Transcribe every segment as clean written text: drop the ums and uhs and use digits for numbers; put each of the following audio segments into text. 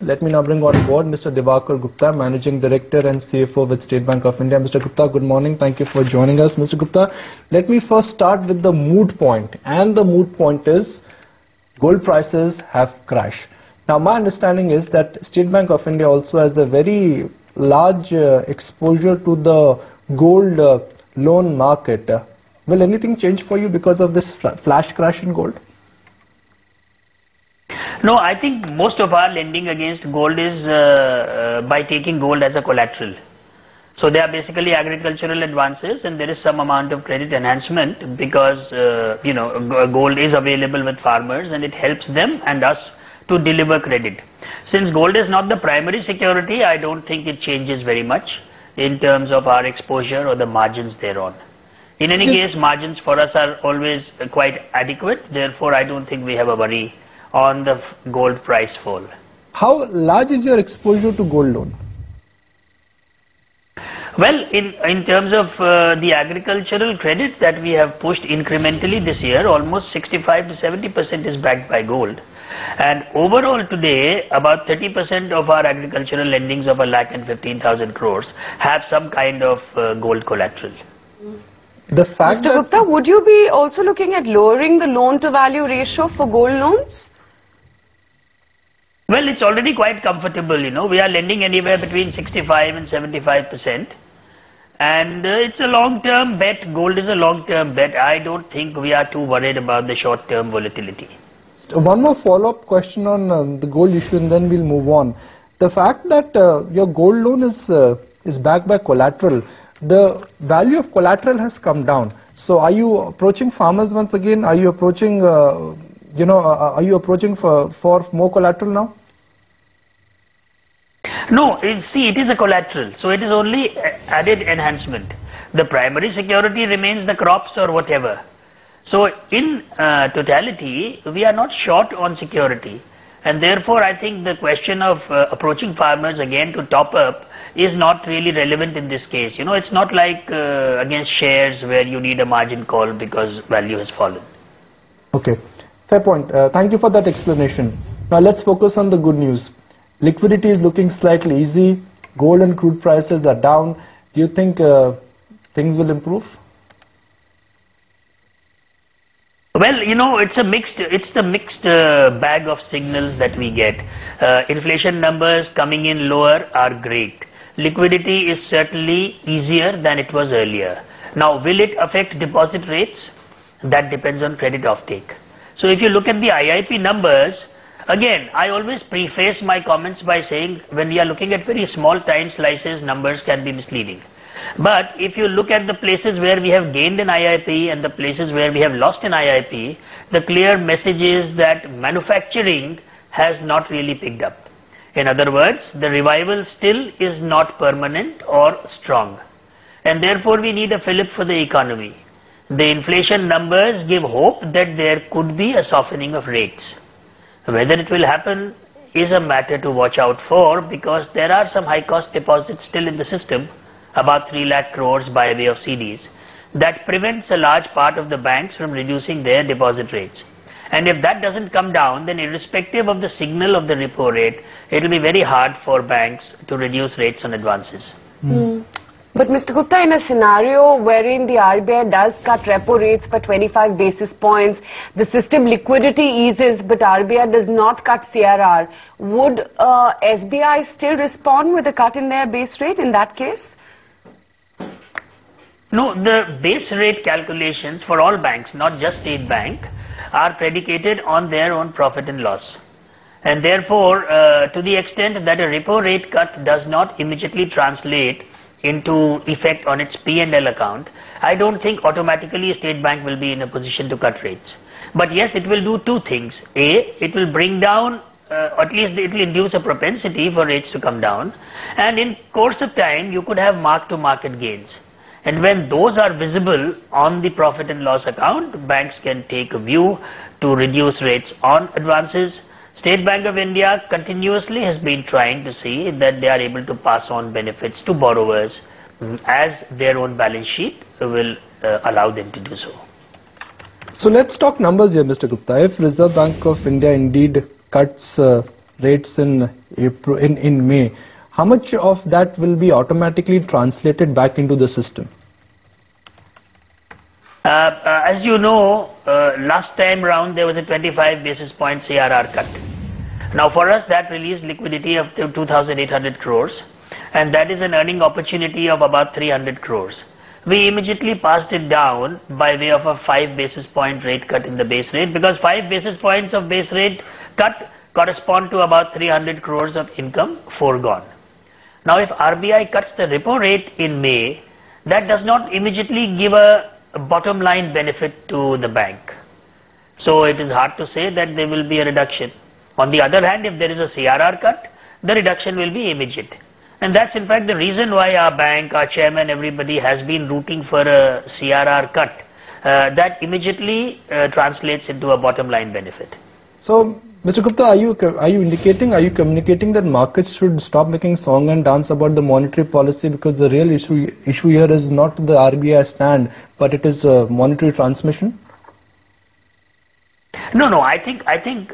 Let me now bring on board Mr. Diwakar Gupta, Managing Director and CFO with State Bank of India. Mr. Gupta, good morning. Thank you for joining us. Mr. Gupta, let me first start with the mood point. And the mood point is gold prices have crashed. Now, my understanding is that State Bank of India also has a very large exposure to the gold loan market. Will anything change for you because of this flash crash in gold? No, I think most of our lending against gold is by taking gold as a collateral. So they are basically agricultural advances, and there is some amount of credit enhancement because gold is available with farmers and it helps them and us to deliver credit. Since gold is not the primary security, I don't think it changes very much in terms of our exposure or the margins thereon. In any case, margins for us are always quite adequate. Therefore, I don't think we have a worry on the gold price fall. How large is your exposure to gold loan? Well, in terms of the agricultural credit that we have pushed incrementally this year, almost 65 to 70% is backed by gold. And overall today, about 30% of our agricultural lendings of 1,15,000 crores have some kind of gold collateral. The fact Mr. Gupta, would you be also looking at lowering the loan to value ratio for gold loans? Well, it's already quite comfortable, we are lending anywhere between 65 and 75%. And it's a long-term bet. Gold is a long-term bet. I don't think we are too worried about the short-term volatility. One more follow-up question on the gold issue and then we'll move on. The fact that your gold loan is backed by collateral, the value of collateral has come down. So are you approaching farmers once again? Are you approaching for more collateral now? No, see, it is a collateral, so it is only added enhancement. The primary security remains the crops or whatever. So in totality, we are not short on security, and therefore I think the question of approaching farmers again to top up is not really relevant in this case. It's not like against shares where you need a margin call because value has fallen. Okay. Fair point. Thank you for that explanation. Now let's focus on the good news. Liquidity is looking slightly easy. Gold and crude prices are down. Do you think things will improve? Well, it's the mixed bag of signals that we get. Inflation numbers coming in lower are great. Liquidity is certainly easier than it was earlier. Now, will it affect deposit rates? That depends on credit offtake. So if you look at the IIP numbers, again, I always preface my comments by saying when we are looking at very small time slices, numbers can be misleading. But if you look at the places where we have gained in IIP and the places where we have lost in IIP, the clear message is that manufacturing has not really picked up. In other words, the revival still is not permanent or strong. And therefore, we need a fillip for the economy. The inflation numbers give hope that there could be a softening of rates. Whether it will happen is a matter to watch out for because there are some high cost deposits still in the system, about 3 lakh crores by way of CDs, that prevents a large part of the banks from reducing their deposit rates. And if that doesn't come down, then irrespective of the signal of the repo rate, it will be very hard for banks to reduce rates on advances. But Mr. Gupta, in a scenario wherein the RBI does cut repo rates by 25 basis points, the system liquidity eases, but RBI does not cut CRR, would SBI still respond with a cut in their base rate in that case? No, the base rate calculations for all banks, not just State Bank, are predicated on their own profit and loss. And therefore, to the extent that a repo rate cut does not immediately translate into effect on its P&L account, I don't think automatically State Bank will be in a position to cut rates. But yes, it will do two things. A, it will bring down, at least it will induce a propensity for rates to come down. And in course of time, you could have mark-to-market gains. And when those are visible on the profit and loss account, banks can take a view to reduce rates on advances. State Bank of India continuously has been trying to see that they are able to pass on benefits to borrowers as their own balance sheet will allow them to do so. So let's talk numbers here, Mr. Gupta. If Reserve Bank of India indeed cuts rates in April, in May, how much of that will be automatically translated back into the system? As you know, last time round there was a 25 basis point CRR cut. Now for us that released liquidity of 2,800 crores, and that is an earning opportunity of about 300 crores. We immediately passed it down by way of a 5 basis point rate cut in the base rate, because 5 basis points of base rate cut correspond to about 300 crores of income foregone. Now if RBI cuts the repo rate in May, that does not immediately give a bottom line benefit to the bank. So it is hard to say that there will be a reduction. On the other hand, if there is a CRR cut, the reduction will be immediate. And that's in fact the reason why our bank, our chairman, everybody has been rooting for a CRR cut. That immediately translates into a bottom line benefit. So, Mr. Gupta, are you communicating that markets should stop making song and dance about the monetary policy, because the real issue here is not the RBI stand, but it is monetary transmission? No, I think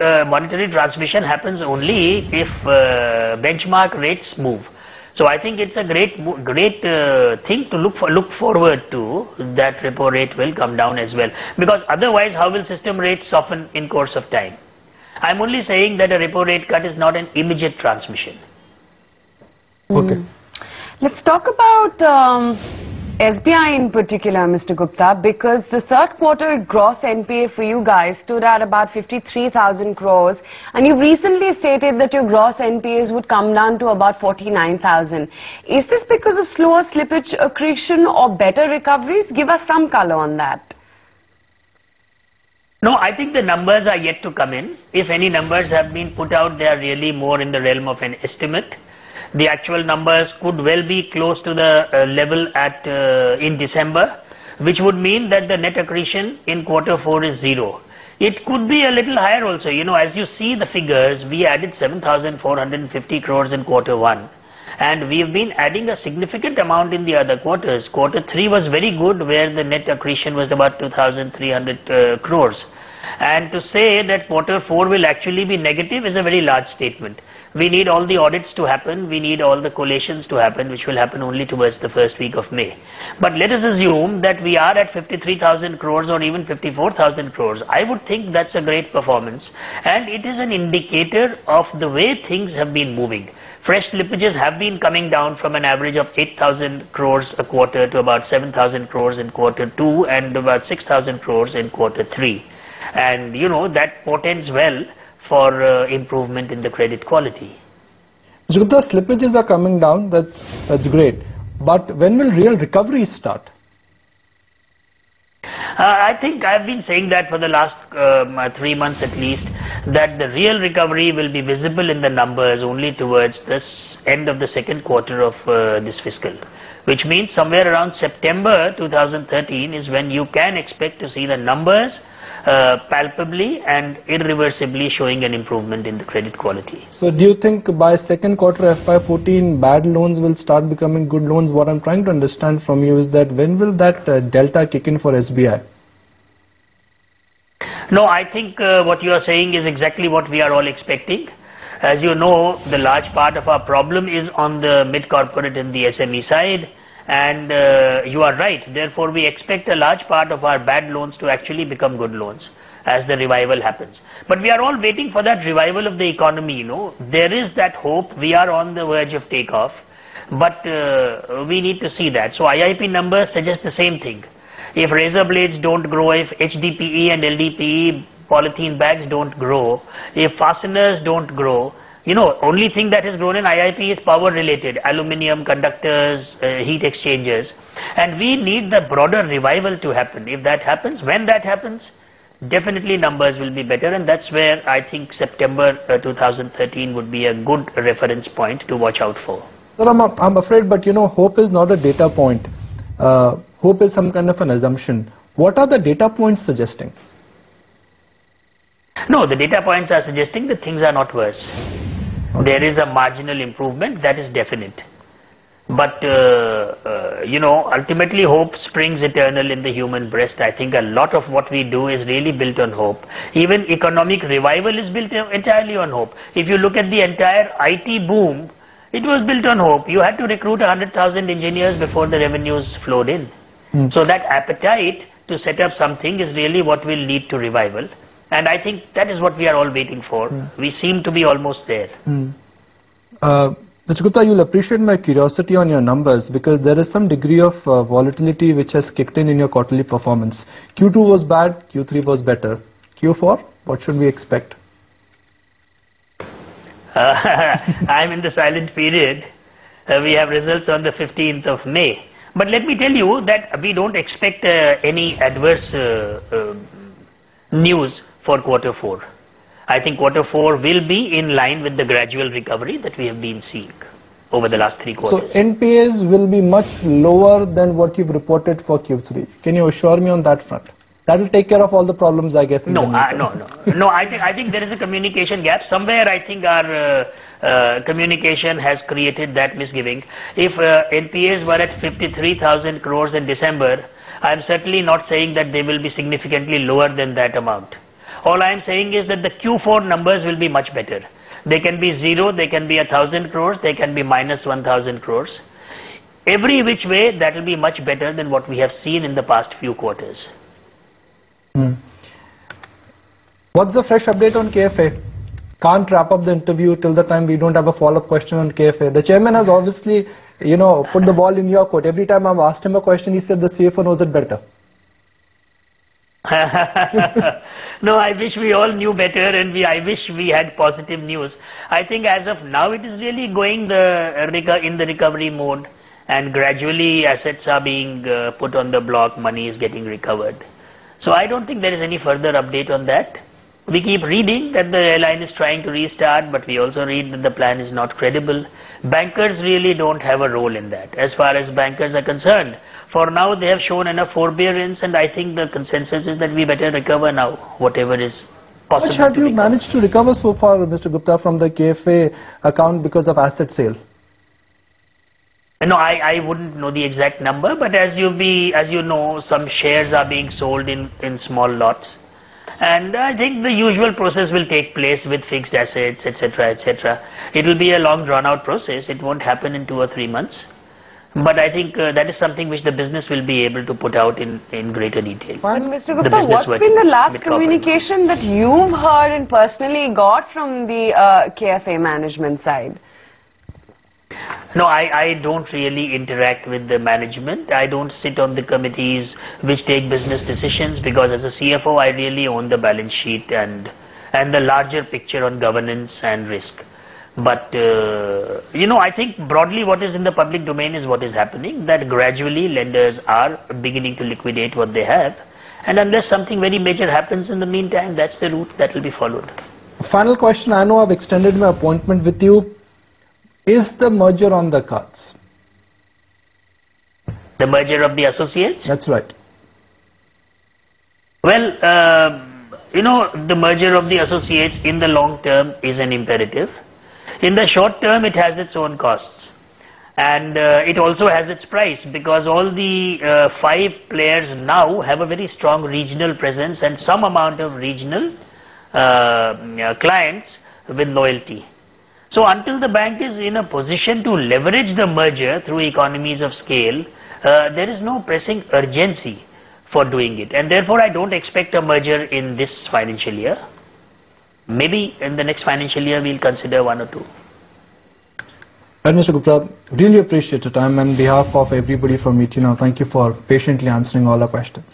monetary transmission happens only if benchmark rates move. So I think it's a great thing to look forward to, that repo rate will come down as well, because otherwise how will system rates soften in course of time? I'm only saying that a repo rate cut is not an immediate transmission. Okay. Let's talk about SBI in particular, Mr. Gupta, because the third quarter gross NPA for you guys stood at about 53,000 crores, and you recently stated that your gross NPAs would come down to about 49,000. Is this because of slower slippage accretion or better recoveries? Give us some color on that. No, I think the numbers are yet to come in. If any numbers have been put out, they are really more in the realm of an estimate. The actual numbers could well be close to the level at in December, which would mean that the net accretion in quarter 4 is 0. It could be a little higher also. You know, as you see the figures, we added 7,450 crores in quarter 1. And we have been adding a significant amount in the other quarters. Quarter 3 was very good, where the net accretion was about 2,300 crores. And to say that quarter 4 will actually be negative is a very large statement. We need all the audits to happen, we need all the collations to happen, which will happen only towards the first week of May. But let us assume that we are at 53,000 crores or even 54,000 crores. I would think that's a great performance, and it is an indicator of the way things have been moving. Fresh slippages have been coming down from an average of 8,000 crores a quarter to about 7,000 crores in quarter 2 and about 6,000 crores in quarter 3. And you know, that portends well for improvement in the credit quality. Mr. Gupta, slippages are coming down, that's great. But when will real recovery start? I think I've been saying that for the last 3 months at least, that the real recovery will be visible in the numbers only towards this end of the second quarter of this fiscal, which means somewhere around September 2013 is when you can expect to see the numbers palpably and irreversibly showing an improvement in the credit quality. So do you think by second quarter FY14 bad loans will start becoming good loans? What I'm trying to understand from you is that when will that delta kick in for SBI? No, I think what you are saying is exactly what we are all expecting. As you know, the large part of our problem is on the mid-corporate and the SME side. And you are right, therefore we expect a large part of our bad loans to actually become good loans as the revival happens. But we are all waiting for that revival of the economy, you know. There is that hope, we are on the verge of takeoff, but we need to see that. So IIP numbers suggest the same thing. If razor blades don't grow, if HDPE and LDPE polythene bags don't grow, if fasteners don't grow, you know, only thing that has grown in IIP is power related, aluminium, conductors, heat exchangers, and we need the broader revival to happen. If that happens, when that happens, definitely numbers will be better, and that's where I think September 2013 would be a good reference point to watch out for. Sir, I'm afraid, but you know, hope is not a data point. Hope is some kind of an assumption. What are the data points suggesting? No, the data points are suggesting that things are not worse. Okay. There is a marginal improvement, that is definite. But, you know, ultimately hope springs eternal in the human breast. I think a lot of what we do is really built on hope. Even economic revival is built entirely on hope. If you look at the entire IT boom, it was built on hope. You had to recruit 100,000 engineers before the revenues flowed in. So that appetite to set up something is really what will lead to revival. And I think that is what we are all waiting for. We seem to be almost there. Mr. Gupta, you'll appreciate my curiosity on your numbers because there is some degree of volatility which has kicked in your quarterly performance. Q2 was bad, Q3 was better. Q4, what should we expect? I'm in the silent period. We have results on the 15th of May. But let me tell you that we don't expect any adverse news for quarter 4. I think quarter 4 will be in line with the gradual recovery that we have been seeing over the last 3 quarters. So NPAs will be much lower than what you've reported for Q3. Can you assure me on that front? That will take care of all the problems, I guess. No, no. I think there is a communication gap. Somewhere I think our communication has created that misgiving. If NPAs were at 53,000 crores in December, I am certainly not saying that they will be significantly lower than that amount. All I am saying is that the Q4 numbers will be much better. They can be 0, they can be 1,000 crores, they can be minus 1,000 crores. Every which way, that will be much better than what we have seen in the past few quarters. What's the fresh update on KFA? Can't wrap up the interview till the time we don't have a follow-up question on KFA. The chairman has obviously, you know, put the ball in your court. Every time I've asked him a question, he said the CFO knows it better. No, I wish we all knew better, and I wish we had positive news. I think as of now it is really going in the recovery mode, and gradually assets are being put on the block, money is getting recovered. So I don't think there is any further update on that. We keep reading that the airline is trying to restart, but we also read that the plan is not credible. Bankers really don't have a role in that. As far as bankers are concerned, for now they have shown enough forbearance, and I think the consensus is that we better recover now, whatever is possible. How much have you managed to recover so far, Mr. Gupta, from the KFA account because of asset sale? No, I wouldn't know the exact number, but as you know, some shares are being sold in small lots. And I think the usual process will take place with fixed assets, etc., etc. It will be a long drawn-out process. It won't happen in 2 or 3 months. But I think that is something which the business will be able to put out in greater detail. And Mr. Gupta, what's been the last communication that you've heard and personally got from the KFA management side? No, I don't really interact with the management. I don't sit on the committees which take business decisions, because as a CFO I really own the balance sheet and the larger picture on governance and risk. But you know, I think broadly what is in the public domain is what is happening, that gradually lenders are beginning to liquidate what they have, and unless something very major happens in the meantime, that's the route that will be followed. Final question. I know I've extended my appointment with you. Is the merger on the cards? The merger of the associates? That's right. Well, you know, the merger of the associates in the long term is an imperative. In the short term, it has its own costs. And it also has its price, because all the 5 players now have a very strong regional presence and some amount of regional clients with loyalty. So until the bank is in a position to leverage the merger through economies of scale, there is no pressing urgency for doing it. And therefore, I don't expect a merger in this financial year. Maybe in the next financial year, we'll consider 1 or 2. Right, Mr. Gupta, really appreciate your time. On behalf of everybody from ET Now, thank you for patiently answering all our questions.